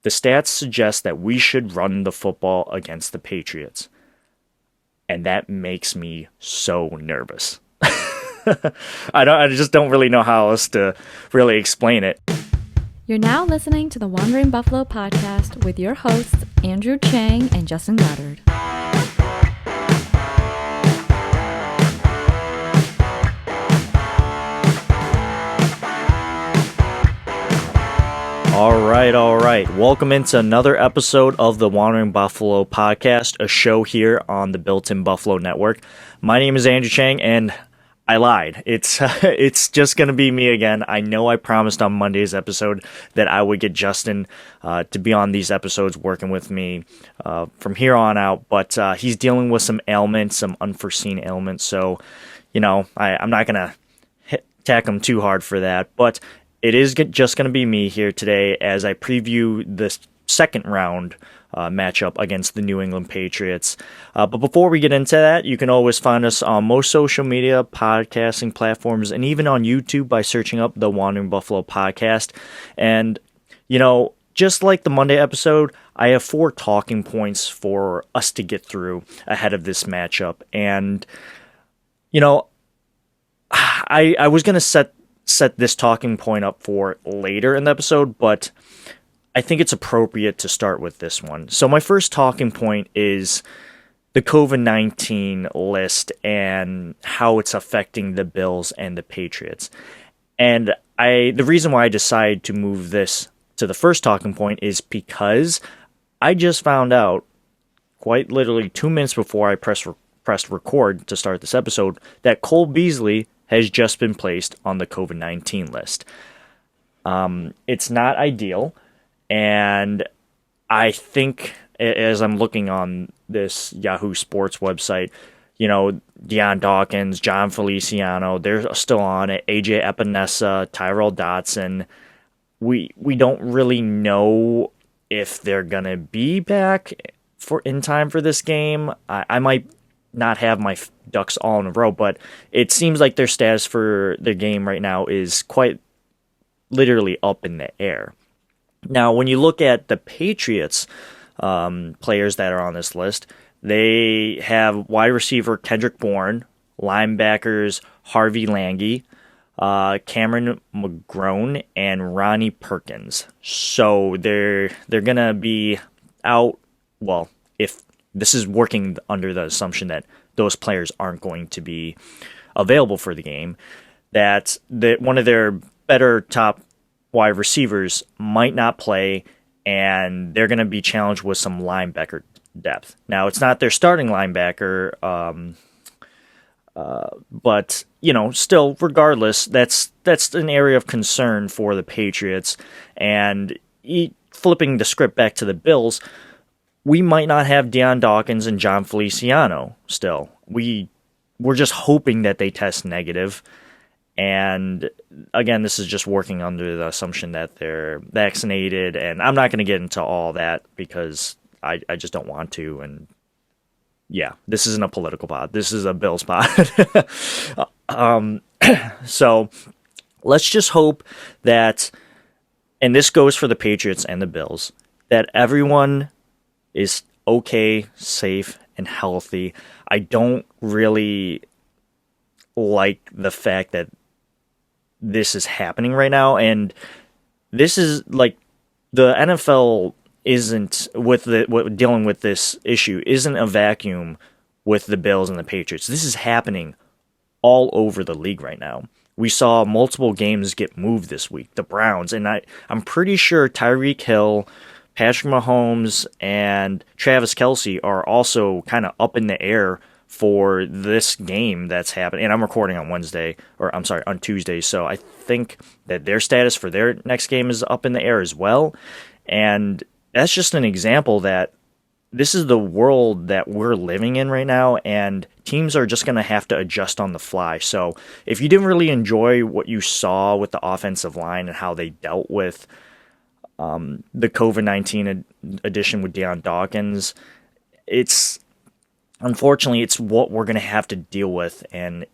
The stats suggest that we should run the football against the Patriots. And that makes me so nervous. I just don't really know how else to really explain it. You're now listening to the Wandering Buffalo podcast with your hosts, Andrew Chang and Justin Goddard. All right. Welcome into another episode of the Wandering Buffalo podcast, a show here on the Built-in Buffalo Network. My name is Andrew Chang, and I lied. It's just going to be me again. I know I promised on Monday's episode that I would get Justin to be on these episodes working with me from here on out, but he's dealing with some ailments, some unforeseen ailments, so, I'm not going to tack him too hard for that, but it is just going to be me here today as I preview the second round matchup against the New England Patriots. But before we get into that, you can always find us on most social media, podcasting platforms, and even on YouTube by searching up the Wandering Buffalo podcast. And, just like the Monday episode, I have 4 talking points for us to get through ahead of this matchup. And, I was going to set this talking point up for later in the episode, but I think it's appropriate to start with this one. So my first talking point is the COVID-19 list and how it's affecting the Bills and the Patriots. And the reason why I decided to move this to the first talking point is because I just found out, quite literally 2 minutes before I pressed record to start this episode, that Cole Beasley has just been placed on the COVID-19 list. It's not ideal, and I think as I'm looking on this Yahoo Sports website, Deion Dawkins, John Feliciano, they're still on it, AJ Epinesa, Tyrell Dotson. We don't really know if they're going to be back in time for this game. I might not have my ducks all in a row, but it seems like their status for their game right now is quite literally up in the air. Now, when you look at the Patriots players that are on this list, they have wide receiver Kendrick Bourne, linebackers Harvey Langi, Cameron McGrone, and Ronnie Perkins. So they're gonna be out. Well, if this is working under the assumption that those players aren't going to be available for the game, that one of their better top wide receivers might not play, and they're going to be challenged with some linebacker depth. Now, it's not their starting linebacker, but, still, regardless, that's an area of concern for the Patriots. And flipping the script back to the Bills, we might not have Deion Dawkins and John Feliciano still. We're just hoping that they test negative. And again, this is just working under the assumption that they're vaccinated. And I'm not going to get into all that because I just don't want to. And yeah, this isn't a political pod. This is a Bills pod. So let's just hope that, and this goes for the Patriots and the Bills, that everyone is okay, safe, and healthy. I don't really like the fact that this is happening right now, and this is like the NFL isn't dealing with this issue isn't a vacuum with the Bills and the Patriots. This is happening all over the league right now. We saw multiple games get moved this week. The Browns, and I'm pretty sure Tyreek Hill, Patrick Mahomes, and Travis Kelce are also kind of up in the air for this game that's happening. And I'm recording on on Tuesday, so I think that their status for their next game is up in the air as well. And that's just an example that this is the world that we're living in right now, and teams are just going to have to adjust on the fly. So if you didn't really enjoy what you saw with the offensive line and how they dealt with the COVID-19 edition with Deion Dawkins, unfortunately, it's what we're going to have to deal with, and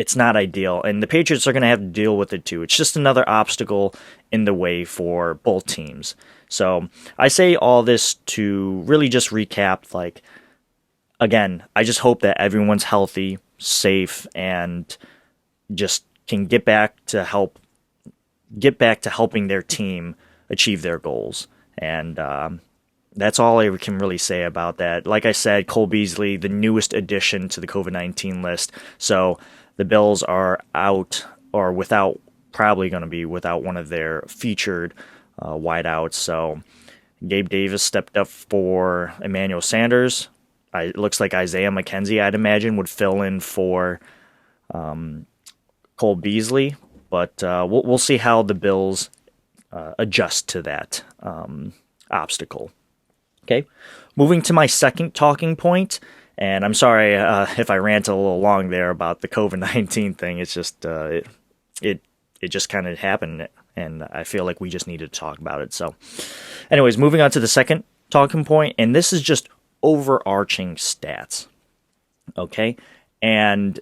it's not ideal, and the Patriots are going to have to deal with it too. It's just another obstacle in the way for both teams. So I say all this to really just recap, like, again, I just hope that everyone's healthy, safe, and just can get back to helping their team achieve their goals. And that's all I can really say about that. Like I said, Cole Beasley, the newest addition to the COVID-19 list. So the Bills are out or probably going to be without one of their featured wideouts. So Gabe Davis stepped up for Emmanuel Sanders. It looks like Isaiah McKenzie, I'd imagine, would fill in for Cole Beasley. But we'll see how the Bills adjust to that obstacle. Okay, moving to my second talking point, and I'm sorry if I rant a little long there about the COVID-19 thing. It's just it just kind of happened, and I feel like we just needed to talk about it. So, anyways, moving on to the second talking point, and this is just overarching stats. Okay, and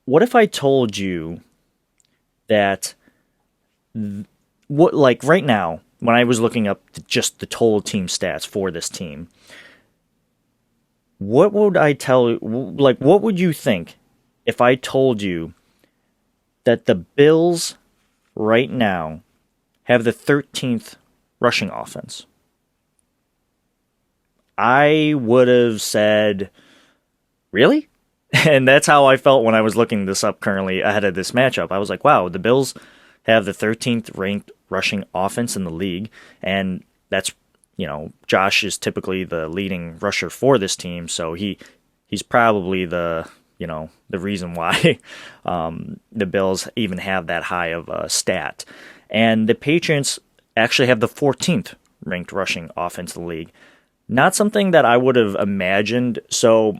what if I told you that like right now, when I was looking up just the total team stats for this team, what would I tell you? Like, what would you think if I told you that the Bills right now have the 13th rushing offense? I would have said, really? And that's how I felt when I was looking this up currently ahead of this matchup. I was like, wow, the Bills have the 13th ranked rushing offense in the league, and that's, Josh is typically the leading rusher for this team, so he's probably the reason why the Bills even have that high of a stat. And the Patriots actually have the 14th ranked rushing offense in the league. Not something that I would have imagined. So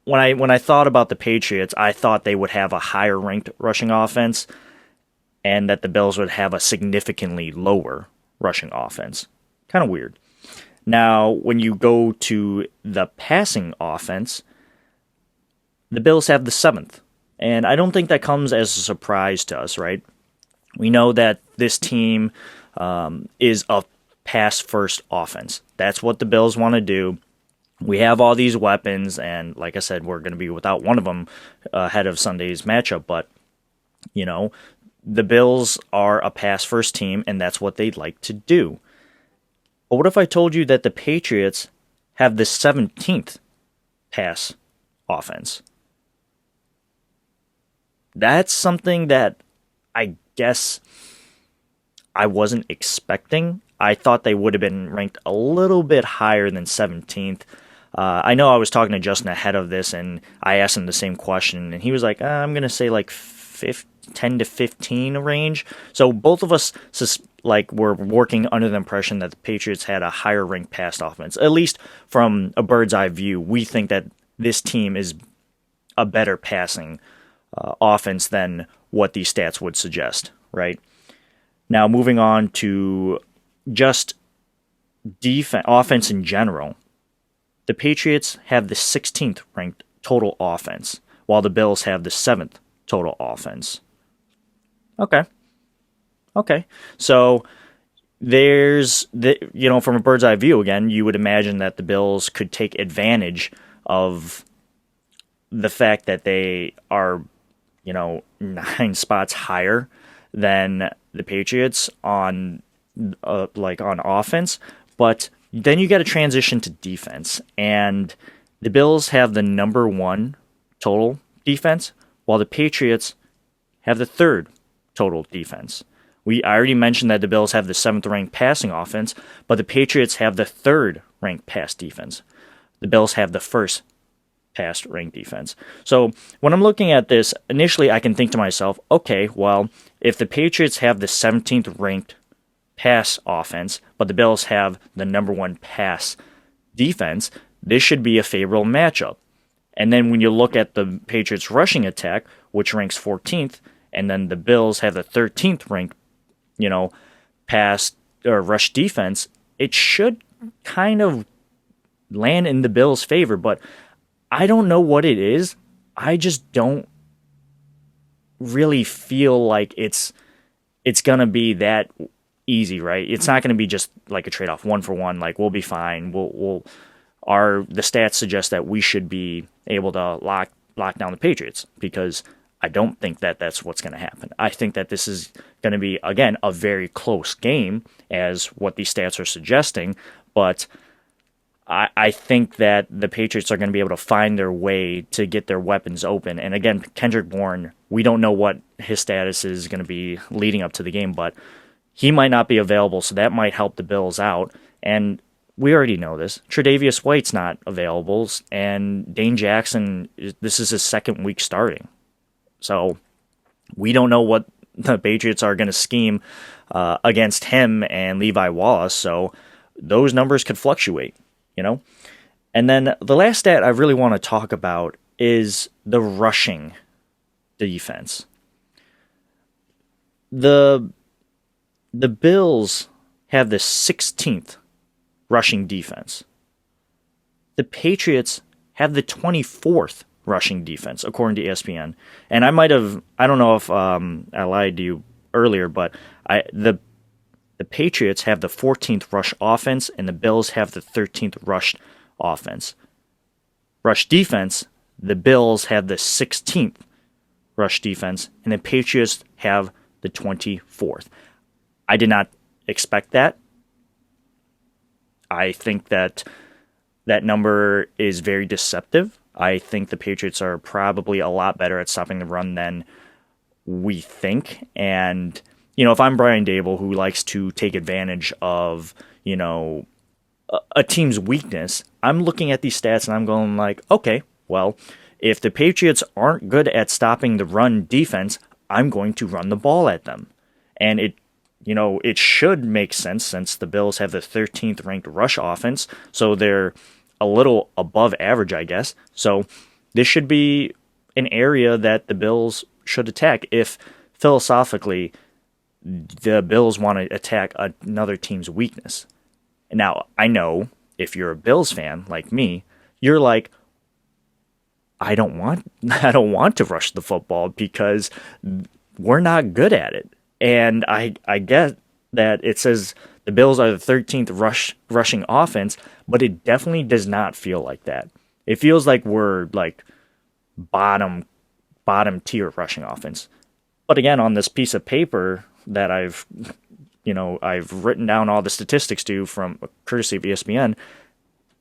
when I thought about the Patriots, I thought they would have a higher ranked rushing offense, and that the Bills would have a significantly lower rushing offense. Kind of weird. Now, when you go to the passing offense, the Bills have the 7th. And I don't think that comes as a surprise to us, right? We know that this team is a pass-first offense. That's what the Bills want to do. We have all these weapons, and like I said, we're going to be without one of them ahead of Sunday's matchup, but, the Bills are a pass-first team, and that's what they'd like to do. But what if I told you that the Patriots have the 17th pass offense? That's something that I guess I wasn't expecting. I thought they would have been ranked a little bit higher than 17th. I know I was talking to Justin ahead of this, and I asked him the same question, and he was like, I'm going to say like 10 to 15 range. So both of us were working under the impression that the Patriots had a higher ranked pass offense. At least from a bird's eye view, we think that this team is a better passing offense than what these stats would suggest, right? Now, moving on to just offense in general, the Patriots have the 16th ranked total offense, while the Bills have the 7th total offense. Okay. So there's from a bird's eye view, again, you would imagine that the Bills could take advantage of the fact that they are, 9 spots higher than the Patriots on offense, but then you got to transition to defense, and the Bills have the number 1 total defense, while the Patriots have the 3rd total defense. I already mentioned that the Bills have the 7th ranked passing offense, but the Patriots have the 3rd ranked pass defense. The Bills have the 1st pass ranked defense. So when I'm looking at this, initially I can think to myself, okay, well, if the Patriots have the 17th ranked pass offense, but the Bills have the number 1 pass defense, this should be a favorable matchup. And then when you look at the Patriots rushing attack, which ranks 14th, and then the Bills have the 13th ranked, pass or rush defense, it should kind of land in the Bills' favor. But I don't know what it is. I just don't really feel like it's gonna be that easy, right? It's not gonna be just like a trade off, 1-for-1. Like we'll be fine. The stats suggest that we should be able to lock down the Patriots, because I don't think that that's what's going to happen. I think that this is going to be, again, a very close game, as what these stats are suggesting, but I think that the Patriots are going to be able to find their way to get their weapons open. And again, Kendrick Bourne, we don't know what his status is going to be leading up to the game, but he might not be available, so that might help the Bills out. And we already know this. Tre'Davious White's not available, and Dane Jackson, this is his second week starting. So we don't know what the Patriots are going to scheme against him and Levi Wallace, so those numbers could fluctuate, you know? And then the last stat I really want to talk about is the rushing defense. The Bills have the 16th rushing defense. The Patriots have the 24th rushing defense, according to ESPN. And I don't know if I lied to you earlier, but the Patriots have the 14th rush offense, and the Bills have the 13th rush offense. Rush defense, the Bills have the 16th rush defense, and the Patriots have the 24th. I did not expect that. I think that number is very deceptive. I think the Patriots are probably a lot better at stopping the run than we think. And, if I'm Brian Dable, who likes to take advantage of, a team's weakness, I'm looking at these stats and I'm going like, okay, well, if the Patriots aren't good at stopping the run defense, I'm going to run the ball at them. And it should make sense, since the Bills have the 13th ranked rush offense, so they're a little above average, I guess. So this should be an area that the Bills should attack if philosophically the Bills want to attack another team's weakness. Now, I know if you're a Bills fan like me, you're like, I don't want to rush the football because we're not good at it. And I get that it says the Bills are the 13th rushing offense, but it definitely does not feel like that. It feels like we're like bottom tier rushing offense. But again, on this piece of paper that I've written down all the statistics to from courtesy of ESPN,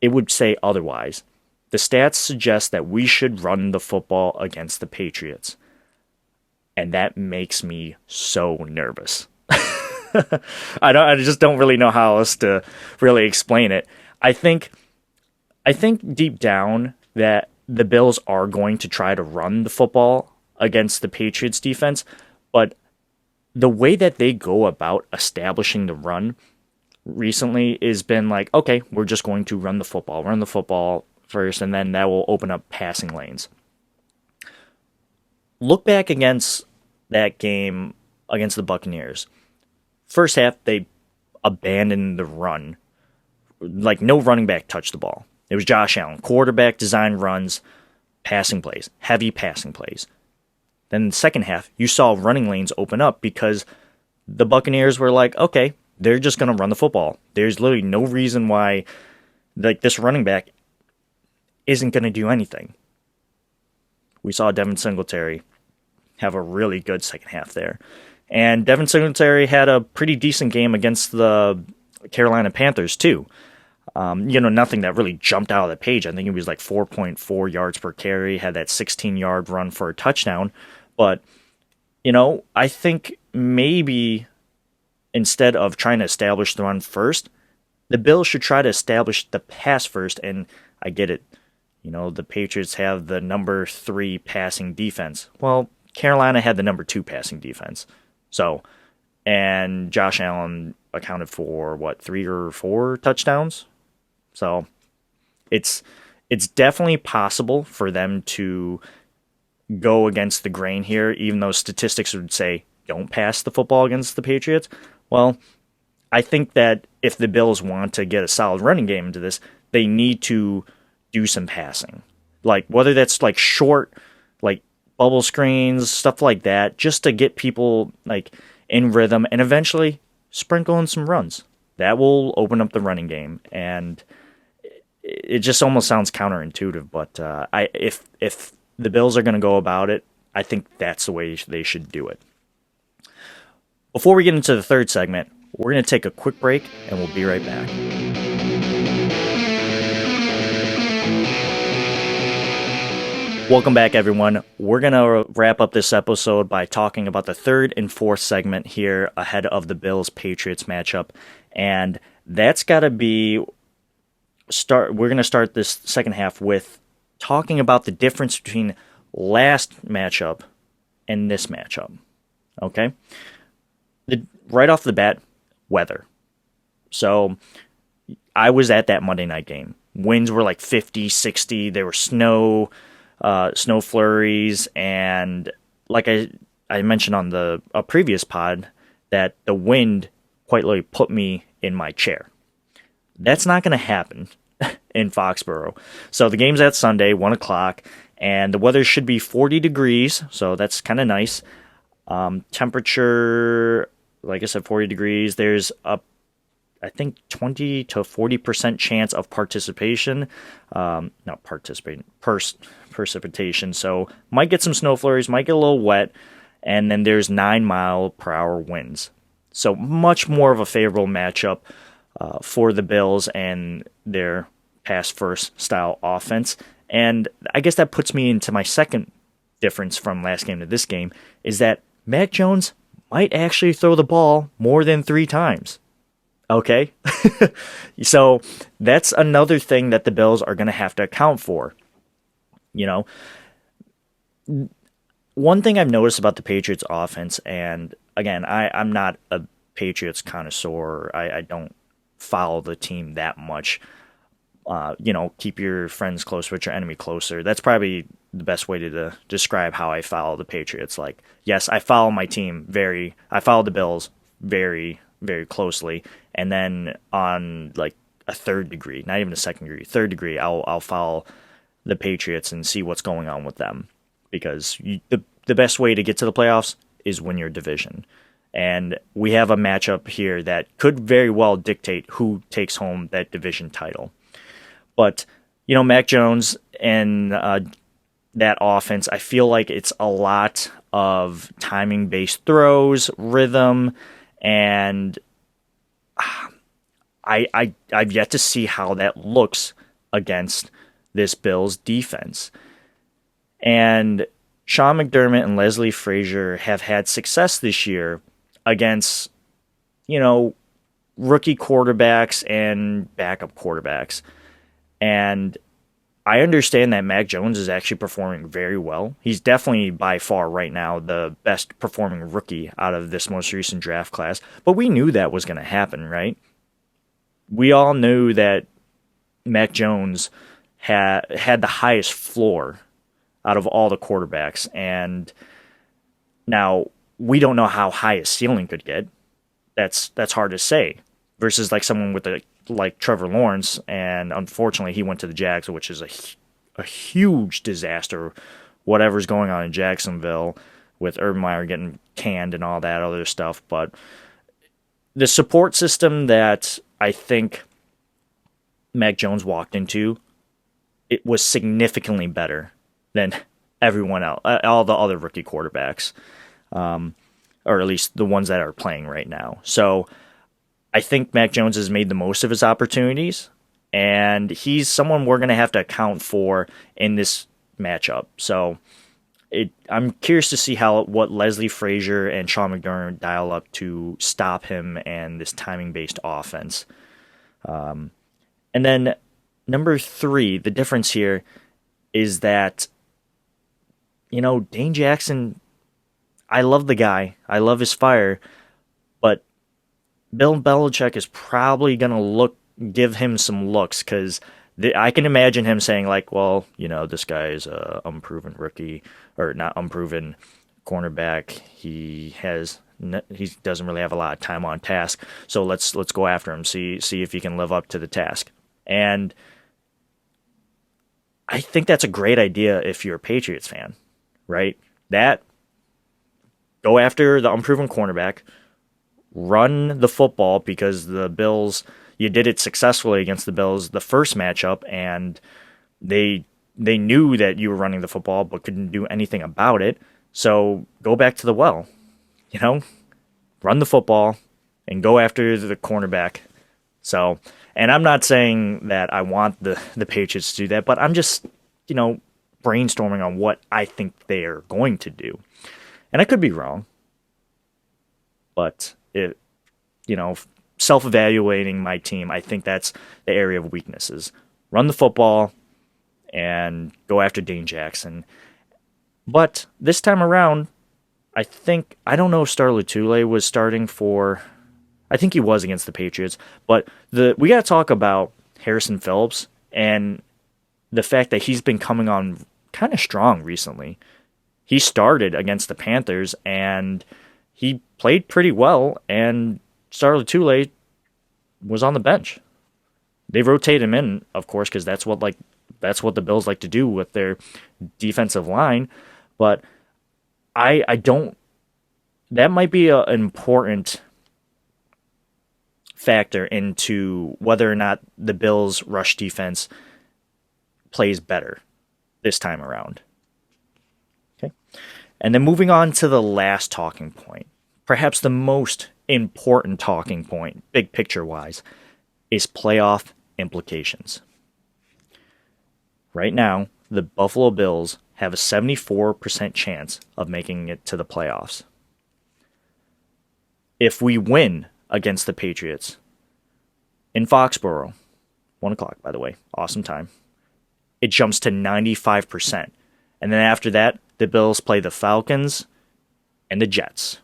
it would say otherwise. The stats suggest that we should run the football against the Patriots. And that makes me so nervous. I just don't really know how else to really explain it. I think deep down that the Bills are going to try to run the football against the Patriots defense, but the way that they go about establishing the run recently has been like, okay, we're just going to run the football first, and then that will open up passing lanes. Look back against that game against the Buccaneers. First half, they abandoned the run. Like, no running back touched the ball. It was Josh Allen. Quarterback design runs, passing plays, heavy passing plays. Then in the second half, you saw running lanes open up because the Buccaneers were like, okay, they're just going to run the football. There's literally no reason why this running back isn't going to do anything. We saw Devin Singletary have a really good second half there. And Devin Singletary had a pretty decent game against the Carolina Panthers, too. Nothing that really jumped out of the page. I think it was like 4.4 yards per carry, had that 16-yard run for a touchdown. But, I think maybe instead of trying to establish the run first, the Bills should try to establish the pass first. And I get it. The Patriots have the number 3 passing defense. Well, Carolina had the number 2 passing defense. So, and Josh Allen accounted for 3 or 4 touchdowns. So, it's definitely possible for them to go against the grain here, even though statistics would say don't pass the football against the Patriots. Well, I think that if the Bills want to get a solid running game into this, they need to do some passing. Like, whether that's like short like bubble screens, stuff like that, just to get people like in rhythm and eventually sprinkle in some runs. That will open up the running game, and it just almost sounds counterintuitive, but if the Bills are going to go about it, I think that's the way they should do it. Before we get into the third segment, we're going to take a quick break, and we'll be right back. Welcome back, everyone. We're going to wrap up this episode by talking about the third and fourth segment here ahead of the Bills-Patriots matchup, and that's got to be we're going to start this second half with talking about the difference between last matchup and this matchup. Okay? Right off the bat, weather. So I was at that Monday night game. Winds were like 50, 60. There were snow flurries, and like I mentioned on a previous pod, that the wind quite literally put me in my chair. That's not going to happen in Foxborough. So the game's at Sunday, 1 o'clock, and the weather should be 40 degrees, so that's kind of nice. Temperature, like I said, 40 degrees. There's I think 20 to 40% chance of participation. Precipitation. So might get some snow flurries, might get a little wet, and then there's 9-mile-per-hour winds. So much more of a favorable matchup for the Bills and their pass-first style offense. And I guess that puts me into my second difference from last game to this game, is that Mac Jones might actually throw the ball more than 3 times. Okay? So that's another thing that the Bills are going to have to account for. You know, one thing I've noticed about the Patriots offense, and again, I'm not a Patriots connoisseur. I don't follow the team that much. Keep your friends close, but your enemy closer. That's probably the best way to describe how I follow the Patriots. Like, yes, I follow my team I follow the Bills very, very closely. And then on like a third degree, not even a second degree, third degree, I'll follow the Patriots and see what's going on with them. Because the best way to get to the playoffs is win your division. And we have a matchup here that could very well dictate who takes home that division title. But, Mac Jones and that offense, I feel like it's a lot of timing-based throws, rhythm, and I've yet to see how that looks against this Bills defense. And Sean McDermott and Leslie Frazier have had success this year against, rookie quarterbacks and backup quarterbacks. And I understand that Mac Jones is actually performing very well. He's definitely by far right now the best performing rookie out of this most recent draft class. But we knew that was going to happen, right? We all knew that Mac Jones had the highest floor out of all the quarterbacks. And now we don't know how high his ceiling could get. That's hard to say. Versus like someone with like Trevor Lawrence, and unfortunately he went to the Jags, which is a huge disaster. Whatever's going on in Jacksonville with Urban Meyer getting canned and all that other stuff. But the support system that I think Mac Jones walked into, it was significantly better than everyone else, all the other rookie quarterbacks, or at least the ones that are playing right now. So I think Mac Jones has made the most of his opportunities, and he's someone we're going to have to account for in this matchup. So I'm curious to see what Leslie Frazier and Sean McDermott dial up to stop him and this timing-based offense. And then number 3, the difference here is that, Dane Jackson, I love the guy. I love his fire. But Bill Belichick is probably going to give him some looks, because I can imagine him saying like, well, this guy is a unproven rookie, or not unproven cornerback. He doesn't really have a lot of time on task. So let's go after him, see if he can live up to the task. And I think that's a great idea if you're a Patriots fan. right? Go after the unproven cornerback, run the football because the Bills, you did it successfully against the Bills the first matchup, and they knew that you were running the football but couldn't do anything about it. So go back to the well, run the football and go after the cornerback. So, and I'm not saying that I want the Patriots to do that, but I'm just, brainstorming on what I think they are going to do. And I could be wrong, but self-evaluating my team, I think that's the area of weaknesses. Run the football and go after Dane Jackson. But this time around, I don't know if Star Lotulelei was starting for, I think he was against the Patriots, but we got to talk about Harrison Phillips and the fact that he's been coming on kind of strong recently. He started against the Panthers and he played pretty well, and Star Lotulelei was on the bench. They rotate him in, of course, because that's what the Bills like to do with their defensive line. But I don't. That might be an important factor into whether or not the Bills' rush defense plays better this time around. Okay, and then moving on to the last talking point, perhaps the most important talking point, big picture wise, is playoff implications. Right now, the Buffalo Bills have a 74% chance of making it to the playoffs. If we win against the Patriots in Foxborough, 1 o'clock, by the way, awesome time, it jumps to 95%. And then after that, the Bills play the Falcons and the Jets.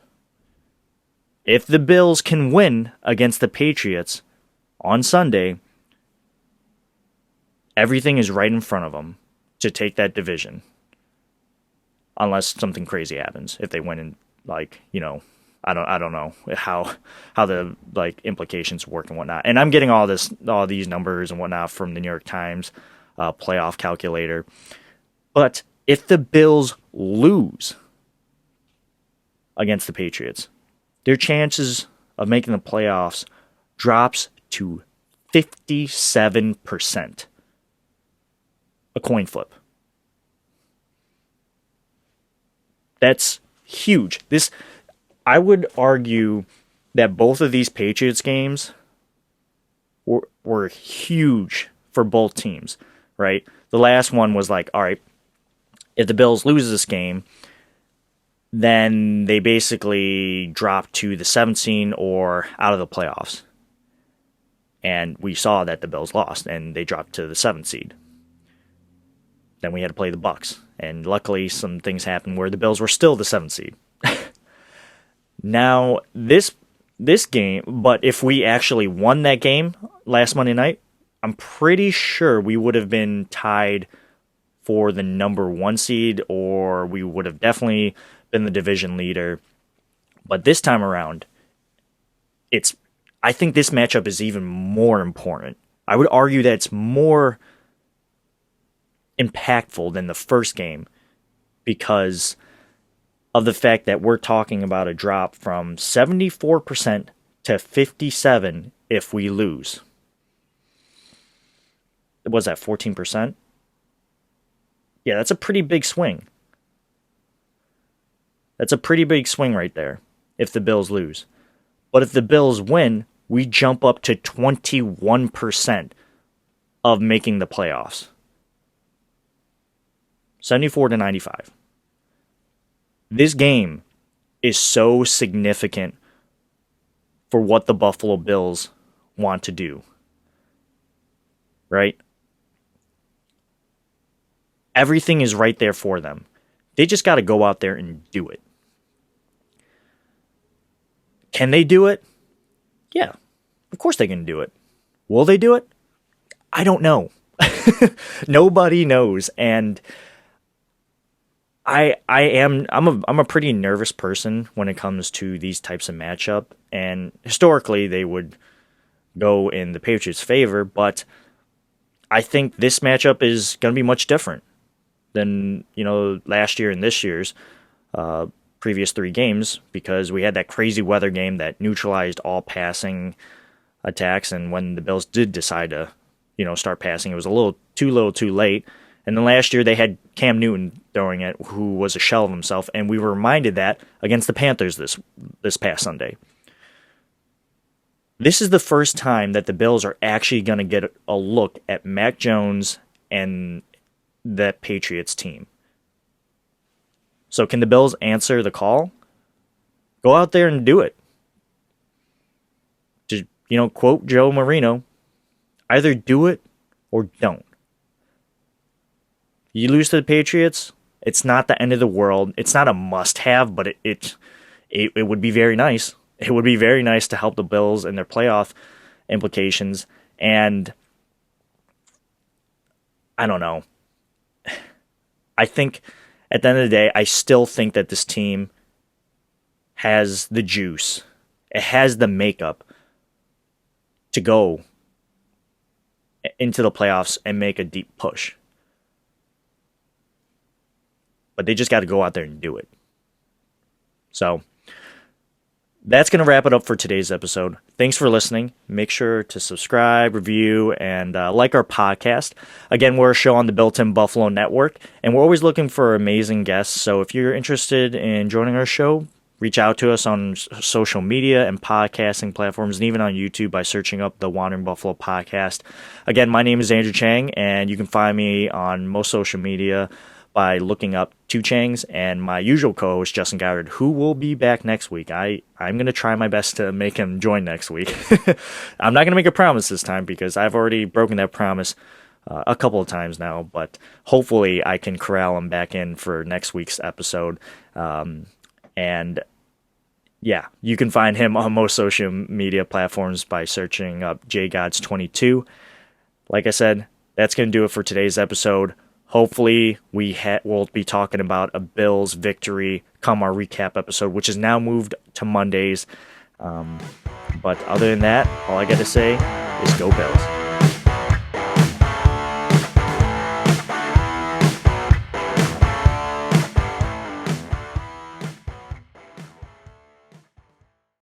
If the Bills can win against the Patriots on Sunday, everything is right in front of them to take that division. Unless something crazy happens. If they win in, I don't know how the implications work and whatnot. And I'm getting all these numbers and whatnot from the New York Times playoff calculator. But if the Bills lose against the Patriots, their chances of making the playoffs drops to 57%. A coin flip. That's huge. I would argue that both of these Patriots games were huge for both teams, right? The last one was all right, if the Bills lose this game, then they basically drop to the 7th seed or out of the playoffs. And we saw that the Bills lost and they dropped to the 7th seed. Then we had to play the Bucs. And luckily, some things happened where the Bills were still the 7th seed. Now, this game, but if we actually won that game last Monday night, I'm pretty sure we would have been tied for the number 1 seed, or we would have definitely been the division leader. But this time around, I think this matchup is even more important. I would argue that it's more impactful than the first game because of the fact that we're talking about a drop from 74% to 57% if we lose. Was that 14%? Yeah, that's a pretty big swing. That's a pretty big swing right there if the Bills lose. But if the Bills win, we jump up to 21% of making the playoffs. 74 to 95. This game is so significant for what the Buffalo Bills want to do. Right? Everything is right there for them. They just got to go out there and do it. Can they do it? Yeah, of course they can do it. Will they do it? I don't know. Nobody knows, and I'm a pretty nervous person when it comes to these types of matchup, and historically they would go in the Patriots' favor, but I think this matchup is going to be much different. than last year and this year's previous 3 games, because we had that crazy weather game that neutralized all passing attacks, and when the Bills did decide to start passing, it was a little too late. And then last year they had Cam Newton throwing it, who was a shell of himself, and we were reminded that against the Panthers this past Sunday. This is the first time that the Bills are actually going to get a look at Mac Jones and that Patriots team. So can the Bills answer the call? Go out there and do it. To quote Joe Marino, either do it or don't. You lose to the Patriots, it's not the end of the world. It's not a must-have, but it would be very nice. It would be very nice to help the Bills and their playoff implications. And I don't know. I think at the end of the day, I still think that this team has the juice. It has the makeup to go into the playoffs and make a deep push. But they just got to go out there and do it. So that's going to wrap it up for today's episode. Thanks for listening. Make sure to subscribe, review, and like our podcast. Again, we're a show on the Built-In Buffalo Network, and we're always looking for amazing guests. So if you're interested in joining our show, reach out to us on social media and podcasting platforms, and even on YouTube by searching up the Wandering Buffalo Podcast. Again, my name is Andrew Chang, and you can find me on most social media by looking up Two Changs, and my usual co-host, Justin Goddard, who will be back next week. I'm going to try my best to make him join next week. I'm not going to make a promise this time because I've already broken that promise a couple of times now, but hopefully I can corral him back in for next week's episode. And yeah, you can find him on most social media platforms by searching up JGods22. Like I said, that's going to do it for today's episode. Hopefully, we'll be talking about a Bills victory come our recap episode, which is now moved to Mondays. But other than that, all I got to say is go Bills.